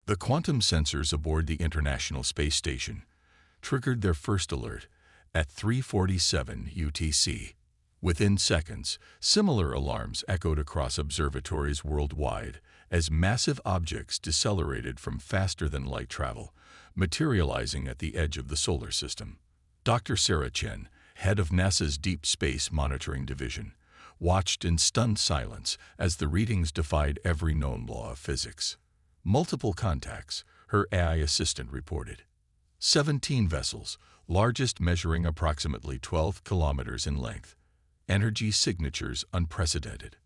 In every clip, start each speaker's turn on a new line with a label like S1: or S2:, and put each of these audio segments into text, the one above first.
S1: The quantum sensors aboard the International Space Station triggered their first alert at 3:47 UTC. Within seconds, similar alarms echoed across observatories worldwide as massive objects decelerated from faster-than-light travel, materializing at the edge of the solar system. Dr. Sarah Chen, head of NASA's Deep Space Monitoring Division, watched in stunned silence as the readings defied every known law of physics. Multiple contacts, her AI assistant reported. 17 vessels, largest measuring approximately 12 kilometers in length. Energy signatures unprecedented.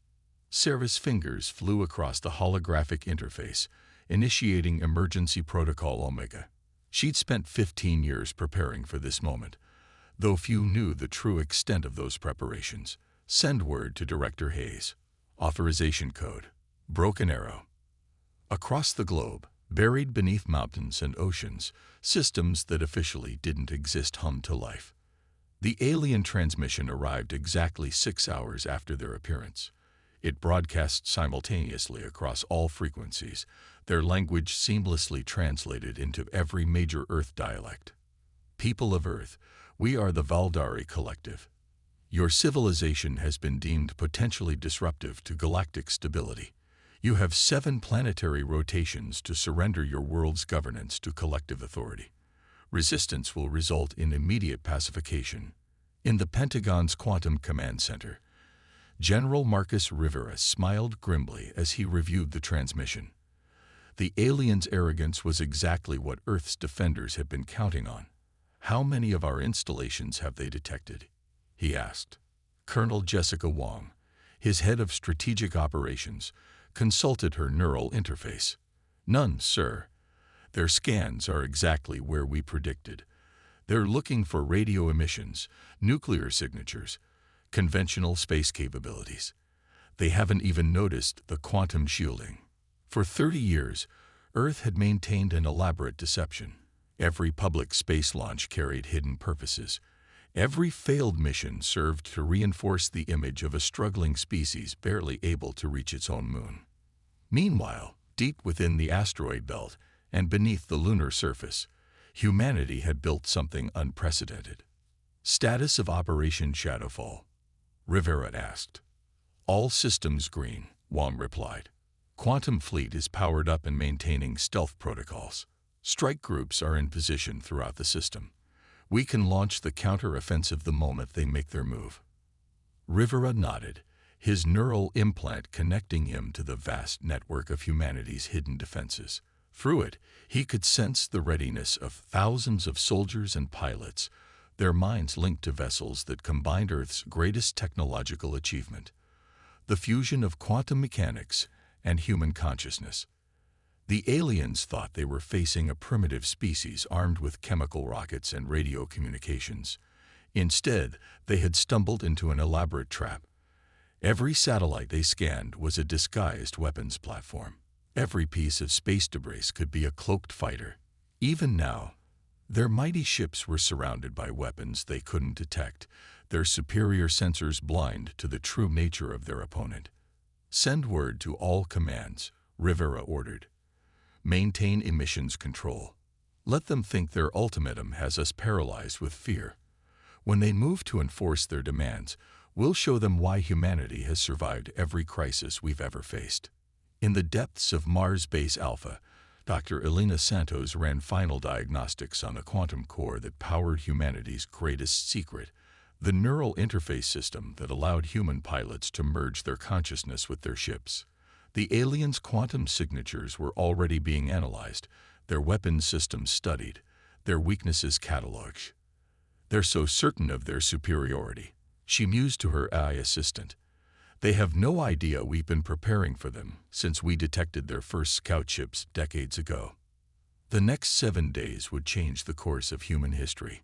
S1: Sarah's fingers flew across the holographic interface, initiating Emergency Protocol Omega. She'd spent 15 years preparing for this moment, though few knew the true extent of those preparations. Send word to Director Hayes. Authorization code. Broken arrow. Across the globe, buried beneath mountains and oceans, systems that officially didn't exist hummed to life. The alien transmission arrived exactly 6 hours after their appearance. It broadcast simultaneously across all frequencies, their language seamlessly translated into every major Earth dialect. People of Earth, we are the Valdari Collective. Your civilization has been deemed potentially disruptive to galactic stability. You have 7 planetary rotations to surrender your world's governance to collective authority. Resistance will result in immediate pacification. In the Pentagon's Quantum Command Center, General Marcus Rivera smiled grimly as he reviewed the transmission. The aliens' arrogance was exactly what Earth's defenders had been counting on. How many of our installations have they detected? He asked. Colonel Jessica Wong, his head of strategic operations, consulted her neural interface. None, sir. Their scans are exactly where we predicted. They're looking for radio emissions, nuclear signatures, conventional space capabilities. They haven't even noticed the quantum shielding. For 30 years, Earth had maintained an elaborate deception. Every public space launch carried hidden purposes. Every failed mission served to reinforce the image of a struggling species barely able to reach its own moon. Meanwhile, deep within the asteroid belt and beneath the lunar surface, humanity had built something unprecedented. Status of Operation Shadowfall? Rivera asked. All systems green, Wong replied. Quantum Fleet is powered up and maintaining stealth protocols. Strike groups are in position throughout the system. We can launch the counter-offensive the moment they make their move. Rivera nodded, his neural implant connecting him to the vast network of humanity's hidden defenses. Through it, he could sense the readiness of thousands of soldiers and pilots, their minds linked to vessels that combined Earth's greatest technological achievement, the fusion of quantum mechanics and human consciousness. The aliens thought they were facing a primitive species armed with chemical rockets and radio communications. Instead, they had stumbled into an elaborate trap. Every satellite they scanned was a disguised weapons platform. Every piece of space debris could be a cloaked fighter. Even now, their mighty ships were surrounded by weapons they couldn't detect, their superior sensors blind to the true nature of their opponent. Send word to all commands, Rivera ordered. Maintain emissions control. Let them think their ultimatum has us paralyzed with fear. When they move to enforce their demands, we'll show them why humanity has survived every crisis we've ever faced. In the depths of Mars Base Alpha, Dr. Elena Santos ran final diagnostics on the quantum core that powered humanity's greatest secret, the neural interface system that allowed human pilots to merge their consciousness with their ships. The aliens' quantum signatures were already being analyzed, their weapons systems studied, their weaknesses cataloged. They're so certain of their superiority, she mused to her AI assistant. They have no idea we've been preparing for them since we detected their first scout ships decades ago. The next 7 days would change the course of human history.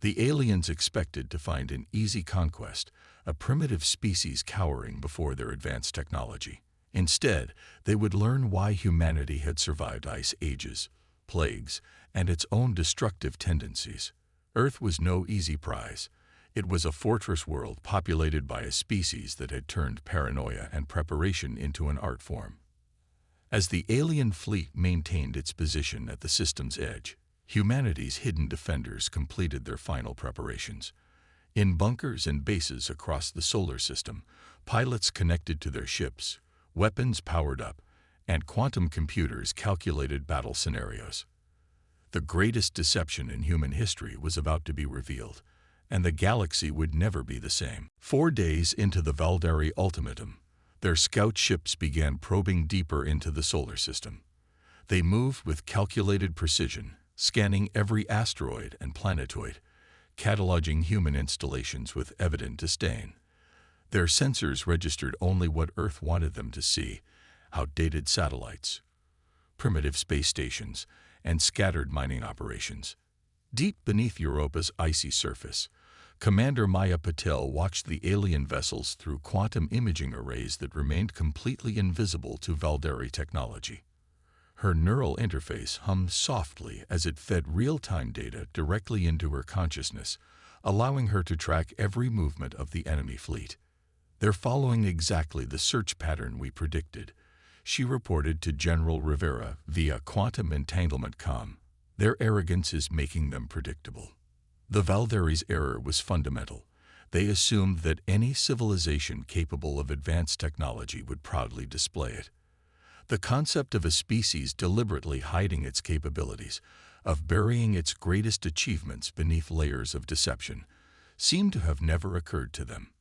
S1: The aliens expected to find an easy conquest, a primitive species cowering before their advanced technology. Instead, they would learn why humanity had survived ice ages, plagues, and its own destructive tendencies. Earth was no easy prize. It was a fortress world populated by a species that had turned paranoia and preparation into an art form. As the alien fleet maintained its position at the system's edge, humanity's hidden defenders completed their final preparations. In bunkers and bases across the solar system, pilots connected to their ships, weapons powered up, and quantum computers calculated battle scenarios. The greatest deception in human history was about to be revealed, and the galaxy would never be the same. 4 days into the Valdari ultimatum, their scout ships began probing deeper into the solar system. They moved with calculated precision, scanning every asteroid and planetoid, cataloging human installations with evident disdain. Their sensors registered only what Earth wanted them to see: outdated satellites, primitive space stations, and scattered mining operations. Deep beneath Europa's icy surface, Commander Maya Patel watched the alien vessels through quantum imaging arrays that remained completely invisible to Valdari technology. Her neural interface hummed softly as it fed real-time data directly into her consciousness, allowing her to track every movement of the enemy fleet. "They're following exactly the search pattern we predicted," she reported to General Rivera via quantum entanglement comm. "Their arrogance is making them predictable." The Valdari's error was fundamental. They assumed that any civilization capable of advanced technology would proudly display it. The concept of a species deliberately hiding its capabilities, of burying its greatest achievements beneath layers of deception, seemed to have never occurred to them.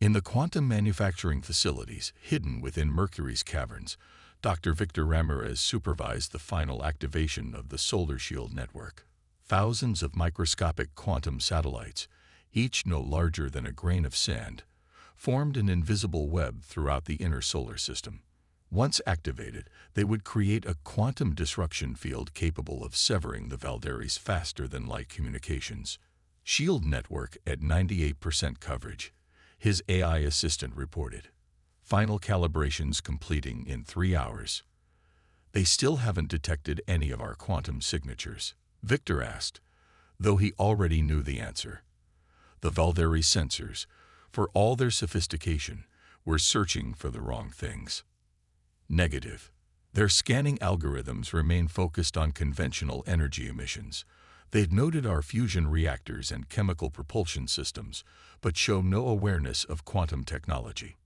S1: In the quantum manufacturing facilities hidden within Mercury's caverns, Dr. Victor Ramirez supervised the final activation of the solar shield network. Thousands of microscopic quantum satellites, each no larger than a grain of sand, formed an invisible web throughout the inner solar system. Once activated, they would create a quantum disruption field capable of severing the Valdari's faster-than-light communications. Shield network at 98% coverage, his AI assistant reported. Final calibrations completing in 3 hours. "They still haven't detected any of our quantum signatures?" Victor asked, though he already knew the answer. The Valdari sensors, for all their sophistication, were searching for the wrong things. Negative. Their scanning algorithms remain focused on conventional energy emissions. They'd noted our fusion reactors and chemical propulsion systems, but show no awareness of quantum technology.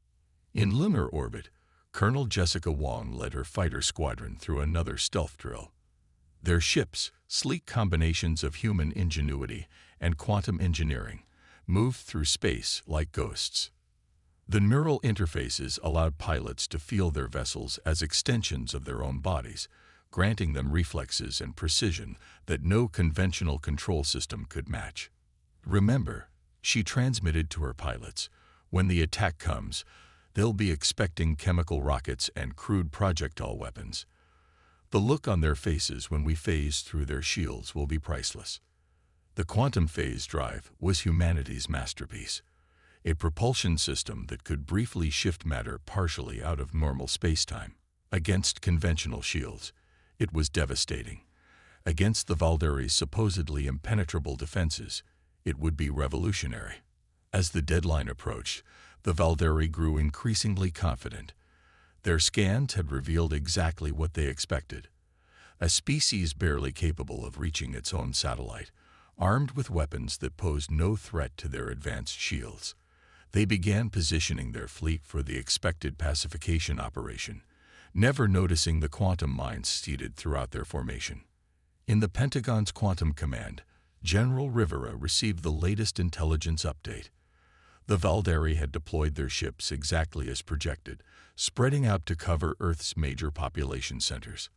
S1: In lunar orbit, Colonel Jessica Wong led her fighter squadron through another stealth drill. Their ships, sleek combinations of human ingenuity and quantum engineering, moved through space like ghosts. The neural interfaces allowed pilots to feel their vessels as extensions of their own bodies, granting them reflexes and precision that no conventional control system could match. "Remember," she transmitted to her pilots, "when the attack comes, they'll be expecting chemical rockets and crude projectile weapons. The look on their faces when we phase through their shields will be priceless." The quantum phase drive was humanity's masterpiece, a propulsion system that could briefly shift matter partially out of normal spacetime. Against conventional shields, it was devastating. Against the Valdari's supposedly impenetrable defenses, it would be revolutionary. As the deadline approached, the Valdari grew increasingly confident. Their scans had revealed exactly what they expected: a species barely capable of reaching its own satellite, armed with weapons that posed no threat to their advanced shields. They began positioning their fleet for the expected pacification operation, never noticing the quantum mines seeded throughout their formation. In the Pentagon's Quantum Command, General Rivera received the latest intelligence update. The Valdari had deployed their ships exactly as projected, spreading out to cover Earth's major population centers.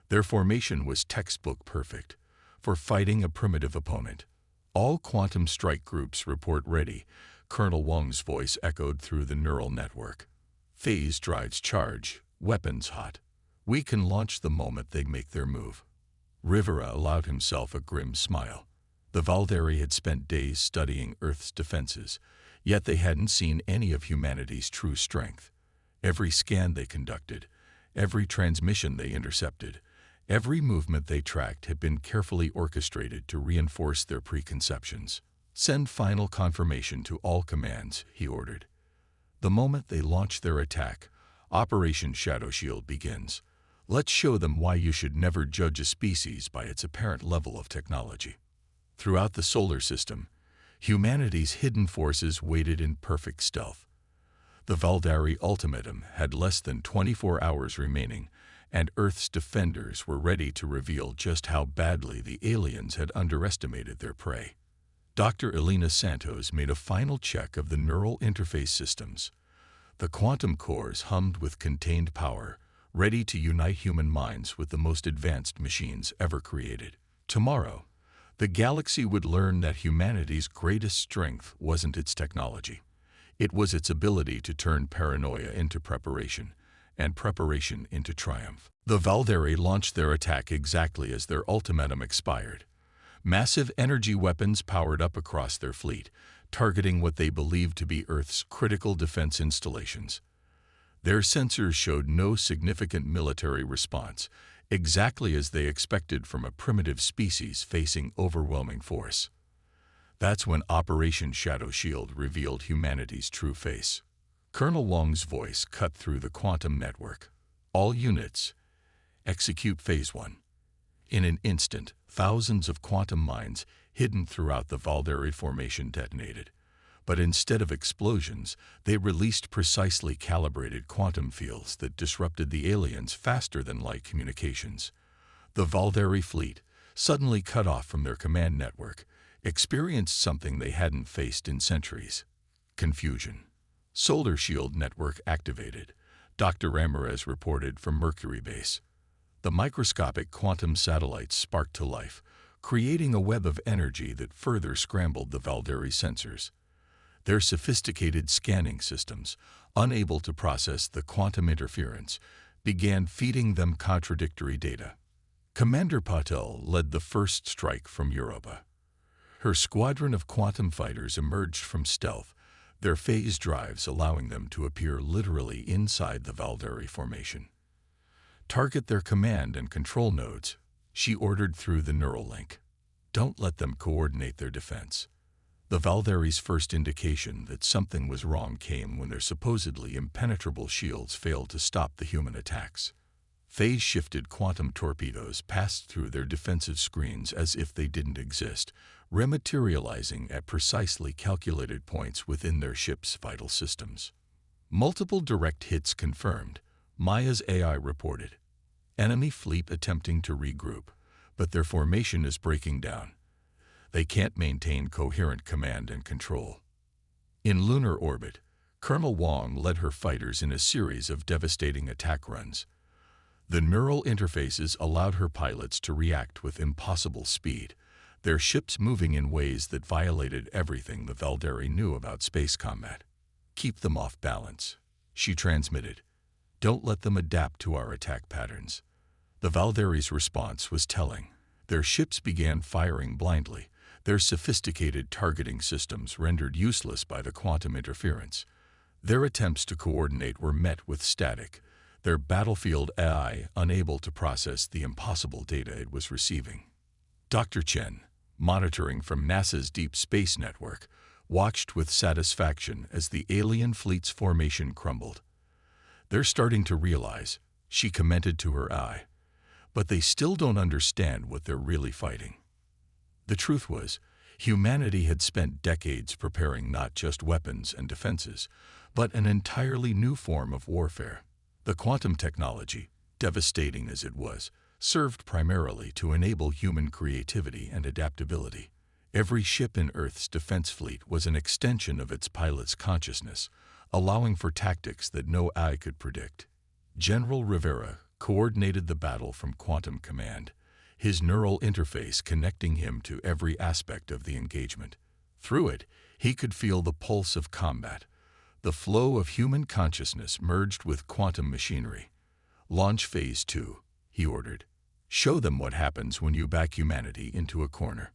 S1: Their formation was textbook perfect for fighting a primitive opponent. "All quantum strike groups report ready," Colonel Wong's voice echoed through the neural network. "Phase drives charge, weapons hot. We can launch the moment they make their move." Rivera allowed himself a grim smile. The Valdari had spent days studying Earth's defenses, yet they hadn't seen any of humanity's true strength. Every scan they conducted, every transmission they intercepted, every movement they tracked had been carefully orchestrated to reinforce their preconceptions. "Send final confirmation to all commands," he ordered. "The moment they launch their attack, Operation Shadow Shield begins. Let's show them why you should never judge a species by its apparent level of technology. Throughout the solar system, humanity's hidden forces waited in perfect stealth. The Valdari ultimatum had less than 24 hours remaining, and Earth's defenders were ready to reveal just how badly the aliens had underestimated their prey. Dr. Elena Santos made a final check of the neural interface systems. The quantum cores hummed with contained power, ready to unite human minds with the most advanced machines ever created. Tomorrow, the galaxy would learn that humanity's greatest strength wasn't its technology. It was its ability to turn paranoia into preparation, and preparation into triumph. The Valdari launched their attack exactly as their ultimatum expired. Massive energy weapons powered up across their fleet, targeting what they believed to be Earth's critical defense installations. Their sensors showed no significant military response, exactly as they expected from a primitive species facing overwhelming force. That's when Operation Shadow Shield revealed humanity's true face. Colonel Wong's voice cut through the quantum network. All units, execute Phase 1. In an instant, thousands of quantum mines hidden throughout the Valdari formation detonated. But instead of explosions, they released precisely calibrated quantum fields that disrupted the aliens' faster-than-light communications. The Valdari fleet, suddenly cut off from their command network, experienced something they hadn't faced in centuries: confusion. Solar shield network activated, Dr. Ramirez reported from Mercury Base. The microscopic quantum satellites sparked to life, creating a web of energy that further scrambled the Valdari sensors. Their sophisticated scanning systems, unable to process the quantum interference, began feeding them contradictory data. Commander Patel led the first strike from Europa. Her squadron of quantum fighters emerged from stealth, their phase drives allowing them to appear literally inside the Valdari formation. Target their command and control nodes, she ordered through the neural link. Don't let them coordinate their defense. The Valdari's first indication that something was wrong came when their supposedly impenetrable shields failed to stop the human attacks. Phase-shifted quantum torpedoes passed through their defensive screens as if they didn't exist, rematerializing at precisely calculated points within their ship's vital systems. Multiple direct hits confirmed, Maya's AI reported. Enemy fleet attempting to regroup, but their formation is breaking down. They can't maintain coherent command and control. In lunar orbit, Colonel Wong led her fighters in a series of devastating attack runs. The neural interfaces allowed her pilots to react with impossible speed, their ships moving in ways that violated everything the Valdari knew about space combat. Keep them off balance, she transmitted. Don't let them adapt to our attack patterns. The Valdari's response was telling. Their ships began firing blindly, their sophisticated targeting systems rendered useless by the quantum interference. Their attempts to coordinate were met with static, their battlefield AI unable to process the impossible data it was receiving. Dr. Chen, monitoring from NASA's Deep Space Network, watched with satisfaction as the alien fleet's formation crumbled. They're starting to realize, she commented to her eye, but they still don't understand what they're really fighting. The truth was, humanity had spent decades preparing not just weapons and defenses, but an entirely new form of warfare. The quantum technology, devastating as it was, served primarily to enable human creativity and adaptability. Every ship in Earth's defense fleet was an extension of its pilot's consciousness, allowing for tactics that no eye could predict. General Rivera coordinated the battle from quantum command, his neural interface connecting him to every aspect of the engagement. Through it, he could feel the pulse of combat. The flow of human consciousness merged with quantum machinery. Launch Phase 2, he ordered. Show them what happens when you back humanity into a corner.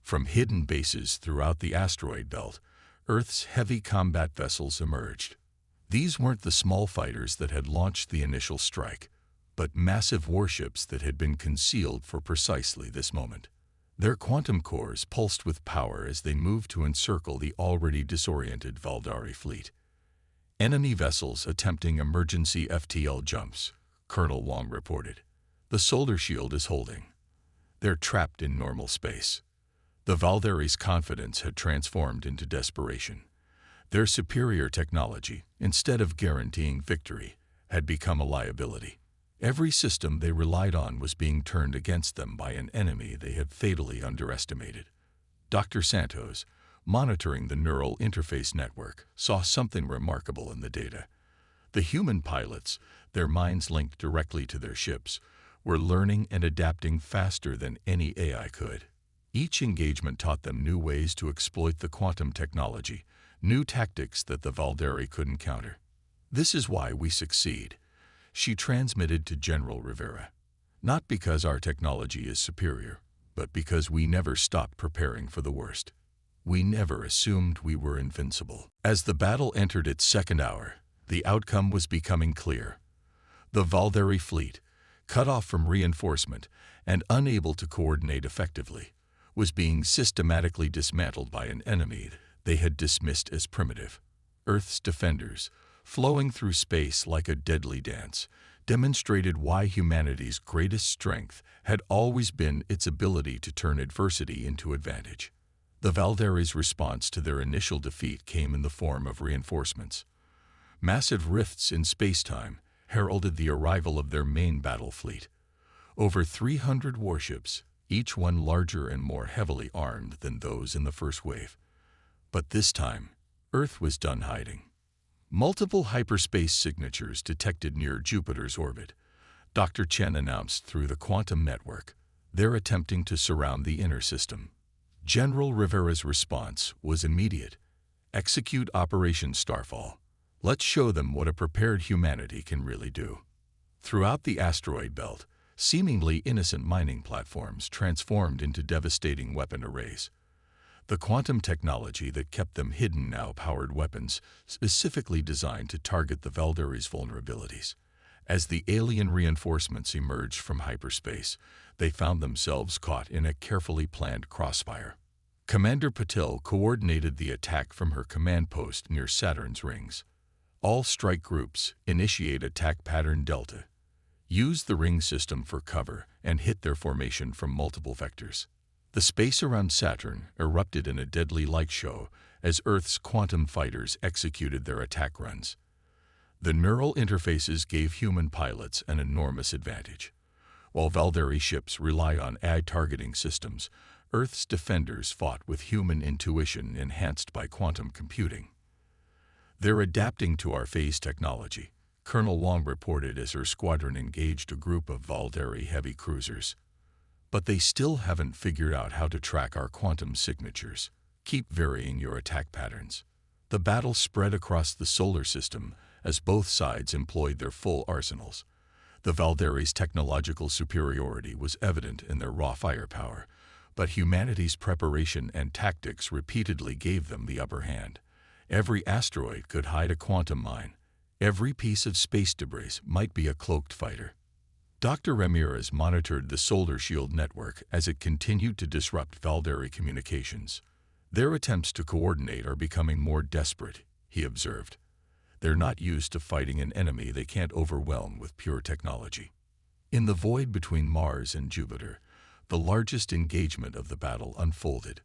S1: From hidden bases throughout the asteroid belt, Earth's heavy combat vessels emerged. These weren't the small fighters that had launched the initial strike, but massive warships that had been concealed for precisely this moment. Their quantum cores pulsed with power as they moved to encircle the already disoriented Valdari fleet. Enemy vessels attempting emergency FTL jumps, Colonel Wong reported. "The solar shield is holding. They're trapped in normal space." The Valderi's confidence had transformed into desperation. Their superior technology, instead of guaranteeing victory, had become a liability. Every system they relied on was being turned against them by an enemy they had fatally underestimated. Dr. Santos, monitoring the neural interface network, saw something remarkable in the data. The human pilots, their minds linked directly to their ships, were learning and adapting faster than any AI could. Each engagement taught them new ways to exploit the quantum technology, new tactics that the Valderi couldn't counter. "This is why we succeed," she transmitted to General Rivera. "Not because our technology is superior, but because we never stopped preparing for the worst. We never assumed we were invincible." As the battle entered its second hour, the outcome was becoming clear. The Valderi fleet, cut off from reinforcement and unable to coordinate effectively, was being systematically dismantled by an enemy they had dismissed as primitive. Earth's defenders, flowing through space like a deadly dance, demonstrated why humanity's greatest strength had always been its ability to turn adversity into advantage. The Valderi's response to their initial defeat came in the form of reinforcements. Massive rifts in space-time heralded the arrival of their main battle fleet. Over 300 warships, each one larger and more heavily armed than those in the first wave. But this time, Earth was done hiding. Multiple hyperspace signatures detected near Jupiter's orbit. Dr. Chen announced through the quantum network. They're attempting to surround the inner system. General Rivera's response was immediate. "Execute Operation Starfall. Let's show them what a prepared humanity can really do." Throughout the asteroid belt, seemingly innocent mining platforms transformed into devastating weapon arrays. The quantum technology that kept them hidden now powered weapons specifically designed to target the Valderi's vulnerabilities. As the alien reinforcements emerged from hyperspace, they found themselves caught in a carefully planned crossfire. Commander Patil coordinated the attack from her command post near Saturn's rings. All strike groups initiate attack pattern Delta. Use the ring system for cover and hit their formation from multiple vectors. The space around Saturn erupted in a deadly light show as Earth's quantum fighters executed their attack runs. The neural interfaces gave human pilots an enormous advantage. While Valderi ships rely on AI targeting systems, Earth's defenders fought with human intuition enhanced by quantum computing. "They're adapting to our phase technology," Colonel Wong reported as her squadron engaged a group of Valderi heavy cruisers. "But they still haven't figured out how to track our quantum signatures. Keep varying your attack patterns." The battle spread across the solar system as both sides employed their full arsenals. The Valderi's technological superiority was evident in their raw firepower, but humanity's preparation and tactics repeatedly gave them the upper hand. Every asteroid could hide a quantum mine. Every piece of space debris might be a cloaked fighter. Dr. Ramirez monitored the solar shield network as it continued to disrupt Valderi communications. "Their attempts to coordinate are becoming more desperate," he observed. "They're not used to fighting an enemy they can't overwhelm with pure technology." In the void between Mars and Jupiter, the largest engagement of the battle unfolded.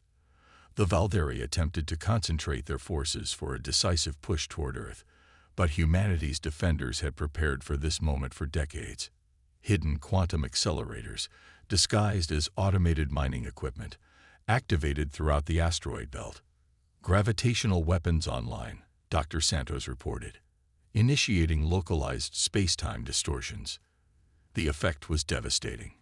S1: The Valderi attempted to concentrate their forces for a decisive push toward Earth, but humanity's defenders had prepared for this moment for decades. Hidden quantum accelerators, disguised as automated mining equipment, activated throughout the asteroid belt. "Gravitational weapons online," Dr. Santos reported, initiating localized space-time distortions. The effect was devastating.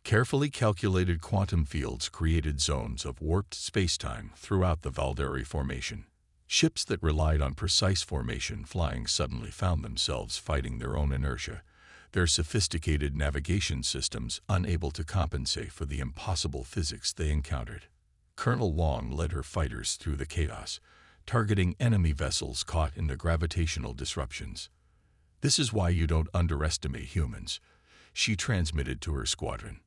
S1: Carefully calculated quantum fields created zones of warped space-time throughout the Valderi formation. Ships that relied on precise formation flying suddenly found themselves fighting their own inertia, their sophisticated navigation systems unable to compensate for the impossible physics they encountered. Colonel Wong led her fighters through the chaos, targeting enemy vessels caught in the gravitational disruptions. "This is why you don't underestimate humans," she transmitted to her squadron.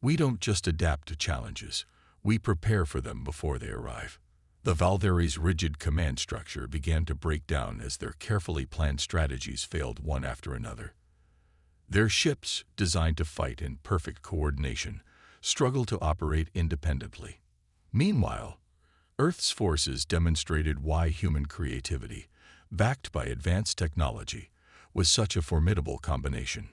S1: "We don't just adapt to challenges, we prepare for them before they arrive." The Valderi's rigid command structure began to break down as their carefully planned strategies failed one after another. Their ships, designed to fight in perfect coordination, struggle to operate independently. Meanwhile, Earth's forces demonstrated why human creativity, backed by advanced technology, was such a formidable combination.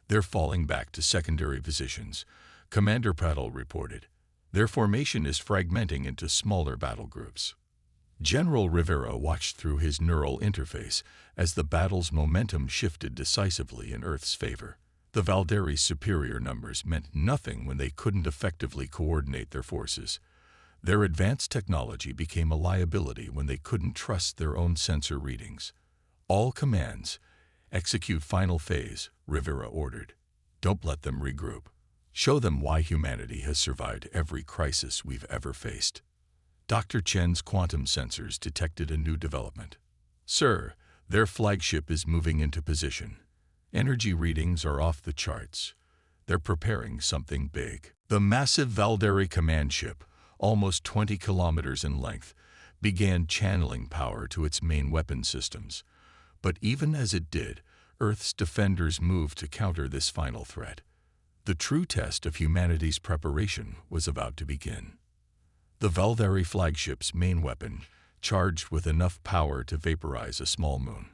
S1: They're falling back to secondary positions, Commander Patel reported. Their formation is fragmenting into smaller battle groups. General Rivera watched through his neural interface as the battle's momentum shifted decisively in Earth's favor. The Valderi's superior numbers meant nothing when they couldn't effectively coordinate their forces. Their advanced technology became a liability when they couldn't trust their own sensor readings. All commands, execute final phase, Rivera ordered. Don't let them regroup. Show them why humanity has survived every crisis we've ever faced. Dr. Chen's quantum sensors detected a new development. Sir, their flagship is moving into position. Energy readings are off the charts. They're preparing something big. The massive Valderi command ship, almost 20 kilometers in length, began channeling power to its main weapon systems. But even as it did, Earth's defenders moved to counter this final threat. The true test of humanity's preparation was about to begin. The Valderi flagship's main weapon, charged with enough power to vaporize a small moon.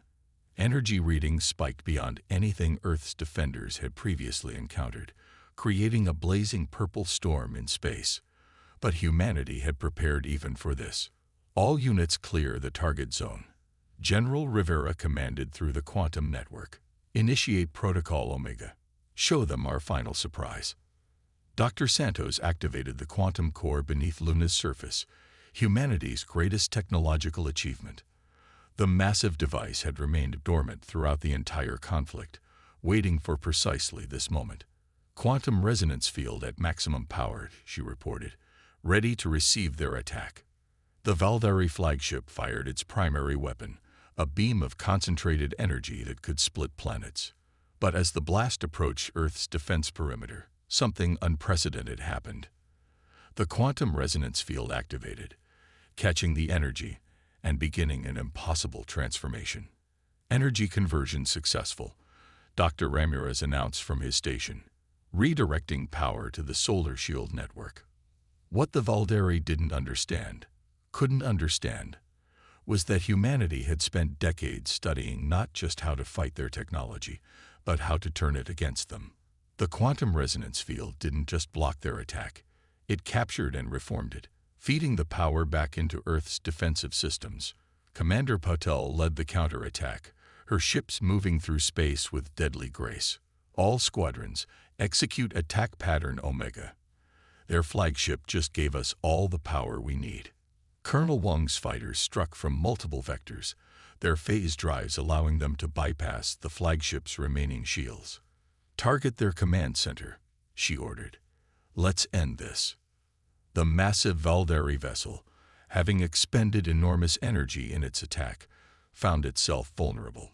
S1: Energy readings spiked beyond anything Earth's defenders had previously encountered, creating a blazing purple storm in space. But humanity had prepared even for this. All units clear the target zone. General Rivera commanded through the quantum network. Initiate Protocol Omega. Show them our final surprise. Dr. Santos activated the quantum core beneath Luna's surface, humanity's greatest technological achievement. The massive device had remained dormant throughout the entire conflict, waiting for precisely this moment. Quantum resonance field at maximum power, she reported, ready to receive their attack. The Valderi flagship fired its primary weapon, a beam of concentrated energy that could split planets. But as the blast approached Earth's defense perimeter, something unprecedented happened. The quantum resonance field activated, catching the energy and beginning an impossible transformation. Energy conversion successful, Dr. Ramirez announced from his station, redirecting power to the solar shield network. What the Valderi couldn't understand, was that humanity had spent decades studying not just how to fight their technology, but how to turn it against them. The quantum resonance field didn't just block their attack, it captured and reformed it, feeding the power back into Earth's defensive systems. Commander Patel led the counterattack, her ships moving through space with deadly grace. All squadrons, execute attack pattern Omega. Their flagship just gave us all the power we need. Colonel Wang's fighters struck from multiple vectors, their phase drives allowing them to bypass the flagship's remaining shields. Target their command center, she ordered. Let's end this. The massive Valderi vessel, having expended enormous energy in its attack, found itself vulnerable.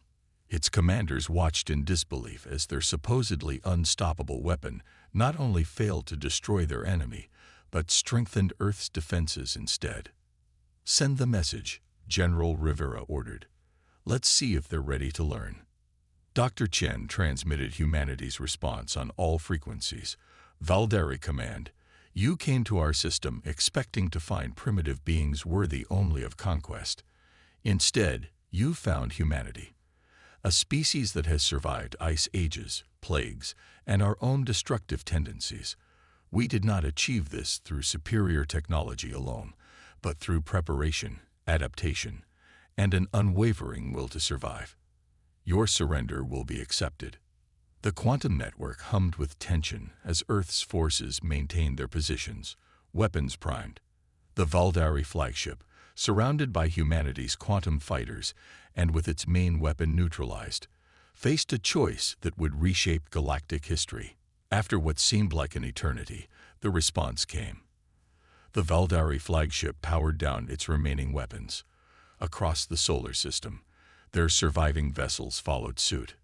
S1: Its commanders watched in disbelief as their supposedly unstoppable weapon not only failed to destroy their enemy, but strengthened Earth's defenses instead. Send the message, General Rivera ordered. Let's see if they're ready to learn. Dr. Chen transmitted humanity's response on all frequencies. Valderi command, you came to our system expecting to find primitive beings worthy only of conquest. Instead, you found humanity, a species that has survived ice ages, plagues, and our own destructive tendencies. We did not achieve this through superior technology alone, but through preparation, adaptation, and an unwavering will to survive. Your surrender will be accepted. The quantum network hummed with tension as Earth's forces maintained their positions, weapons primed. The Valderi flagship, surrounded by humanity's quantum fighters and with its main weapon neutralized, faced a choice that would reshape galactic history. After what seemed like an eternity, the response came. The Valderi flagship powered down its remaining weapons. Across the solar system, their surviving vessels followed suit.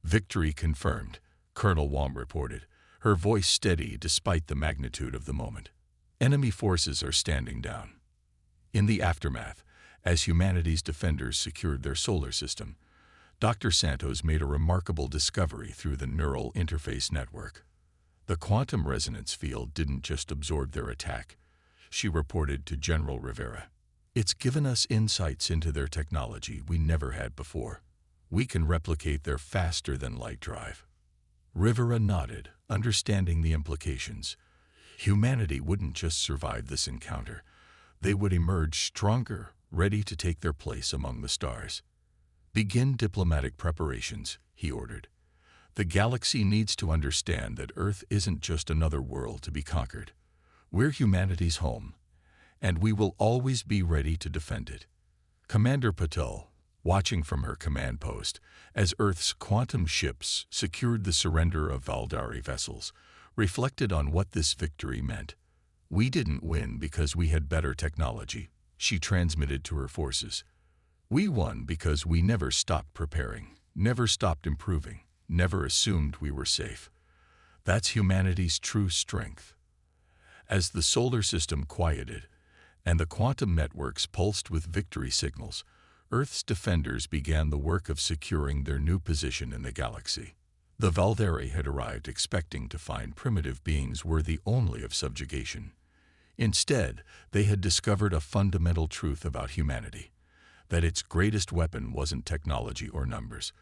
S1: Victory confirmed, Colonel Wong reported, her voice steady despite the magnitude of the moment. Enemy forces are standing down. In the aftermath, as humanity's defenders secured their solar system, Dr. Santos made a remarkable discovery through the neural interface network. The quantum resonance field didn't just absorb their attack, she reported to General Rivera. It's given us insights into their technology we never had before. We can replicate their faster-than-light drive. Rivera nodded, understanding the implications. Humanity wouldn't just survive this encounter. They would emerge stronger, ready to take their place among the stars. Begin diplomatic preparations, he ordered. The galaxy needs to understand that Earth isn't just another world to be conquered. We're humanity's home, and we will always be ready to defend it. Commander Patel, watching from her command post, as Earth's quantum ships secured the surrender of Valdari vessels, reflected on what this victory meant. We didn't win because we had better technology, she transmitted to her forces. We won because we never stopped preparing, never stopped improving, never assumed we were safe. That's humanity's true strength. As the solar system quieted, and the quantum networks pulsed with victory signals, Earth's defenders began the work of securing their new position in the galaxy. The Valdari had arrived expecting to find primitive beings worthy only of subjugation. Instead, they had discovered a fundamental truth about humanity, that its greatest weapon wasn't technology or numbers,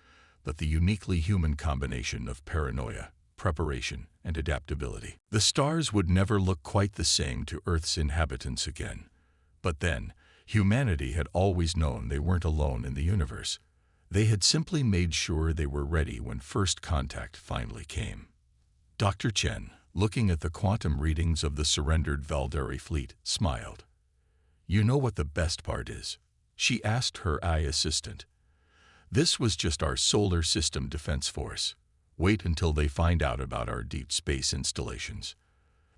S1: but the uniquely human combination of paranoia, preparation, and adaptability. The stars would never look quite the same to Earth's inhabitants again. But then, humanity had always known they weren't alone in the universe. They had simply made sure they were ready when first contact finally came. Dr. Chen, looking at the quantum readings of the surrendered Valdari fleet, smiled. You know what the best part is? She asked her AI assistant. This was just our solar system defense force. Wait until they find out about our deep space installations.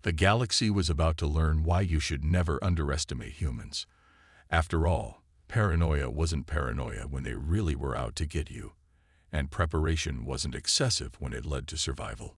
S1: The galaxy was about to learn why you should never underestimate humans. After all, paranoia wasn't paranoia when they really were out to get you, and preparation wasn't excessive when it led to survival.